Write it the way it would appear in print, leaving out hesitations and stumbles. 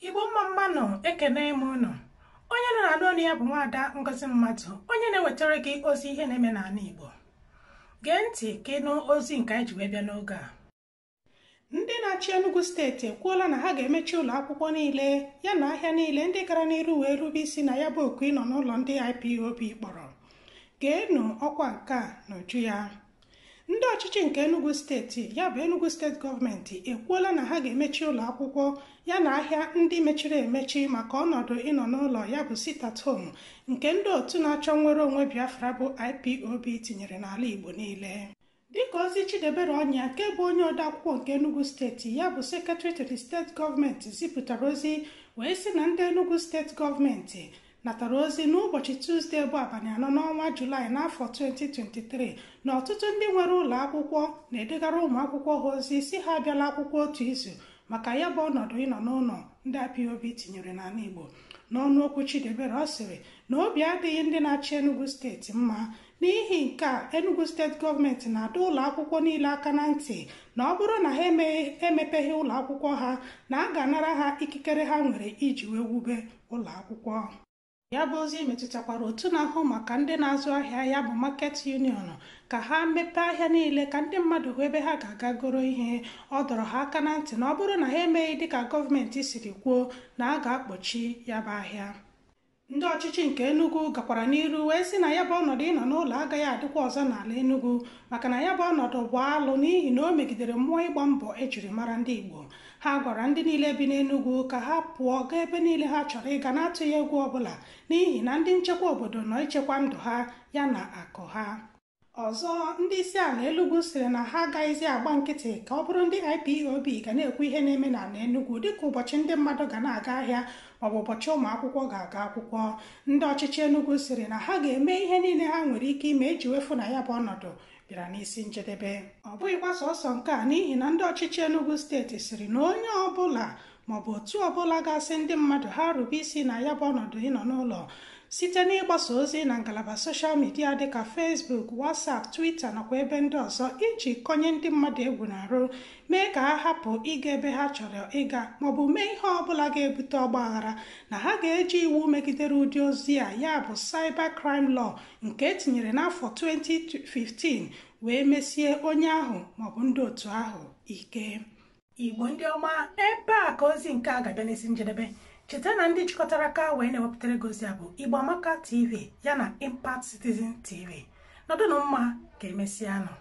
Igbo mmanụ ekene m unu. Onye nọ na n'onu ya bụ Nwaada Ngozi Mmadụ, onye na-ewetara gị ozi ihe na-eme n'ala Igbo. Gee ntị ka ịnụ ozi nke anyị ji wee bịa n'oge a. Ndị na-achị Enugwu steeti ekwuola na ha ga-emechi ụlọ akwụkwọ niile ya na ahịa niile ndị gara n'iru wee rube isi na ya bụ oku ịnọ n'ụlọ ndị IPOB kpọrọ. Geenụ ọkwa nke a n'uju ya. Ndị ọchịchị nke Enugwu steeti ya bụ Enugwu steeti gọọmenti ekwuola na ha ga-emechi ụlọ akwụkwọ ya na ahịa ndị mechiri emechi maka ọnọdụ ịnọ n'ụlọ ya bụ sit at home nke ndị otu na-achọ nnwere onwe Biafra bụ IPOB tinyere n'ala Igbo niile. Dịka ozi Chidebere Ọnya nke bụ onye odeakwụkwọ nke Enugwu steeti ya bụ sekretari to the steeti gọọmenti zipụtara ozi wee sị na ndị Enugwu steeti gọọmenti natara ozi n'ụbọchị Tuzdee bụ abalị 4 n'ọnwa Julaị n'afọ 2023 na ọtụtụ ndị nwere ụlọ akwụkwọ na-edegara ụmụ akwụkwọ ha ozi si ha abịala akwụkwọ otu izu maka ya bụ ọnọdụ ịnọ n'ụlọ ndị IPOB tinyere n'ala Igbo. N'ọnụ okwu Chidebere ọ sịrị na obi adịghị ndị na-achị Enugwu steeti mma n'ihi nke a Enugwu steeti gọọmenti na-adọ ụlọ akwụkwọ niile aka na ntị na ọ bụrụ na ha emepeghị ụlọ akwụkwọ ha na a ga-anara ha ikikere ha nwere iji wee wube ụlọ akwụkwọ. Ya bụ ozi metụtakwara otu na-ahụ maka ndị na-azụ ahịa ya bụ Market Union ka ha mepee ahịa niile ka ndị mmadụ hụ ebe ha ga-aga goro ihe. Ọ dọrọ ha aka na ntị na ọ bụrụ na ha emeghị dịka gọọmenti siri kwuo na a ga-akpọchi ya bụ ahịa. Ndị ọchịchị nke Enugwu gakwara n'iru wee sị na ya bụ ọnọdụ ịnọ n'ụlọ agaghị adịkwa ọzọ n'ala Enugwu maka na ya bụ ọnọdụ bụ alụ n'ihi na o megidere mmụọ ịgba mbọ ejiri mara ndị Igbo. Ha gwara ndị niile bi n'Enugwu ka ha pụọ gaa ebe niile ha chọrọ ịga na-atụghị egwu ọbụla n'ihi na ndị nchekwa obodo nọ ichekwa ndụ ha ya na akụ ha. Ọzọ, ndị isi ala Enugwu sịrị na ha agaghịzi agba nkịtị ka ọ bụrụ ndị IPOB ga na-ekwu ihe na-eme n'ala Enugwu dịka ụbọchị ndị mmadụ ga na-aga ahịa maọbụ ụbọchị ụmụ akwụkwọ ga-aga akwụkwọ. Ndị ọchịchị Enugwu sịrị na ha ga-eme ihe niile ha nwere ike ime iji wefu na ya bụ ọnọdụ bịara n'isi njedebe. Ọ bụghịkwa sọsọ nke a n'ihi na ndị ọchịchị Enugwu steeti sịrị na onye ọbụla maọbụ otu ọbụla ga-asị ndị mmadụ ha rube isi na ya bụ ọnọdụ ịnọ n'ụlọ site n'ịgbasa ozi na ngalaba soshal midia dịka Facebook, WhatsApp, Twitter nakwa ebe ndị ọzọ iji kọnye ndị mmadụ egwu n'arụ mee ka ha hapụ ịga ebe ha chọrọ ịga maọbụ mee ihe ọbụla ga-ebute ọgbaghara na ha ga-eji iwu megidere ụdị ozi a ya bụ Cyber Crime Law nke etinyere n'afọ 2015 wee mesie onye ahụ maọbụ ndị otu ahụ ike. Igbo ndị ọma, ebe a ka ozi nke a ga-abịa n'isi njedebe. Cheta na ndị jikọtara aka wee na-ewepụtara gozi a bụ Igbo Amaka TV ya na Impact Citizen TV. Nọdụnụ mma ka emesịa nọ.